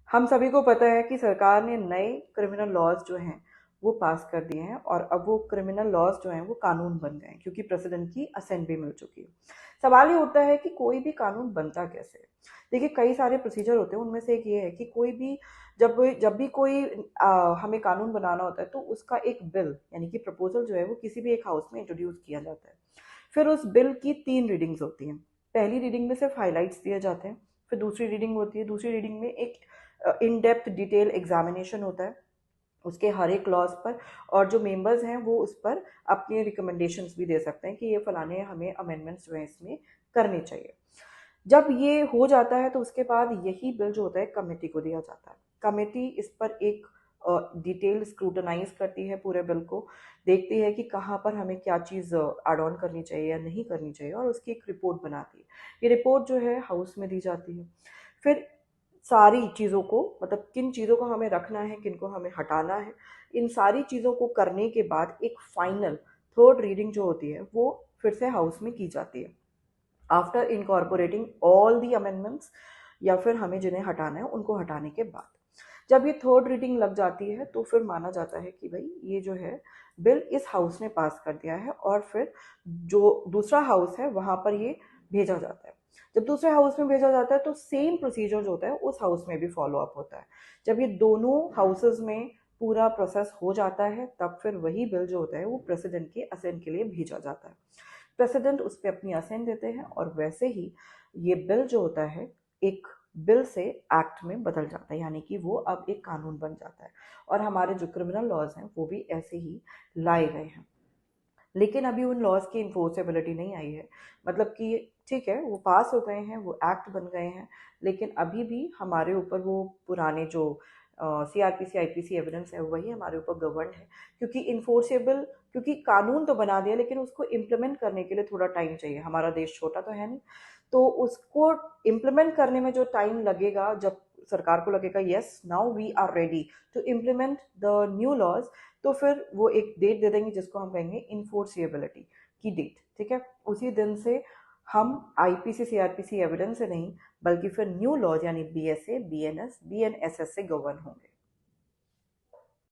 हम सभी को पता है कि सरकार ने नए क्रिमिनल लॉज जो हैं वो पास कर दिए हैं और अब वो क्रिमिनल लॉज जो हैं वो कानून बन गए हैं क्योंकि प्रेसिडेंट की असेंट भी मिल चुकी है। सवाल ये उठता है कि कोई भी कानून बनता कैसे है। देखिए, कई सारे प्रोसीजर होते हैं, उनमें से एक ये है कि कोई भी जब जब भी कोई हमें कानून बनाना होता है तो उसका एक बिल यानी कि प्रपोजल जो है वो किसी भी एक हाउस में इंट्रोड्यूस किया जाता है। फिर उस बिल की 3 रीडिंग्स होती हैं। पहली रीडिंग में सिर्फ हाइलाइट्स दिए जाते हैं। फिर दूसरी रीडिंग होती है, दूसरी रीडिंग में एक इन डेप्थ डिटेल एग्जामिनेशन होता है उसके हर एक क्लॉज पर। और जो मेंबर्स हैं वो उस पर अपने रिकमेंडेशंस भी दे सकते हैं कि ये फलाने हमें अमेंडमेंट्स जो है इसमें करने चाहिए। जब ये हो जाता है तो उसके बाद यही बिल जो होता है कमेटी को दिया जाता है। कमेटी इस पर एक डिटेल स्क्रूटनाइज करती है पूरे बिल को, देखती है कि कहाँ पर हमें क्या चीज़ ऐड ऑन करनी चाहिए या नहीं करनी चाहिए, और उसकी एक रिपोर्ट बनाती है। ये रिपोर्ट जो है हाउस में दी जाती है। फिर सारी चीज़ों को, मतलब किन चीज़ों को हमें रखना है, किन को हमें हटाना है, इन सारी चीज़ों को करने के बाद एक फाइनल थर्ड रीडिंग जो होती है वो फिर से हाउस में की जाती है after incorporating all the amendments, या फिर हमें जिन्हें हटाना है उनको हटाने के बाद। जब ये थर्ड रीडिंग लग जाती है तो फिर माना जाता है कि भाई ये जो है बिल इस हाउस ने पास कर दिया है, और फिर जो दूसरा हाउस है वहाँ पर ये भेजा जाता है। जब दूसरे हाउस में भेजा जाता है तो सेम प्रोसीजर जो होता है उस हाउस में भी फॉलो अप होता है। जब ये दोनों हाउसेज में पूरा प्रोसेस हो जाता है तब फिर वही बिल जो होता है वो प्रेसिडेंट के असेंट के लिए भेजा जाता है। प्रेसिडेंट उस पर अपनी असेंट देते हैं और वैसे ही ये बिल जो होता है एक बिल से एक्ट में बदल जाता है, यानी कि वो अब एक कानून बन जाता है। और हमारे जो क्रिमिनल लॉज हैं वो भी ऐसे ही लाए गए हैं। लेकिन अभी उन लॉज की इन्फोर्सेबिलिटी नहीं आई है। मतलब कि ठीक है, वो पास हो गए हैं, वो एक्ट बन गए हैं, लेकिन अभी भी हमारे ऊपर वो पुराने जो सीआरपीसी आईपीसी एविडेंस है वही हमारे ऊपर गवर्न है। क्योंकि इन्फोर्सेबल, क्योंकि कानून तो बना दिया लेकिन उसको इम्प्लीमेंट करने के लिए थोड़ा टाइम चाहिए। हमारा देश छोटा तो है नहीं, तो उसको इम्प्लीमेंट करने में जो टाइम लगेगा, जब सरकार को लगेगा yes now we are ready to implement the new laws, तो फिर वो एक डेट दे देंगे जिसको हम कहेंगे इन्फोर्सिएबिलिटी की डेट। ठीक है, उसी दिन से हम आईपीसी सीआरपीसी एविडेंस से नहीं बल्कि फिर न्यू लॉज यानी बीएसए बीएनएस बीएनएसएस से गवर्न होंगे।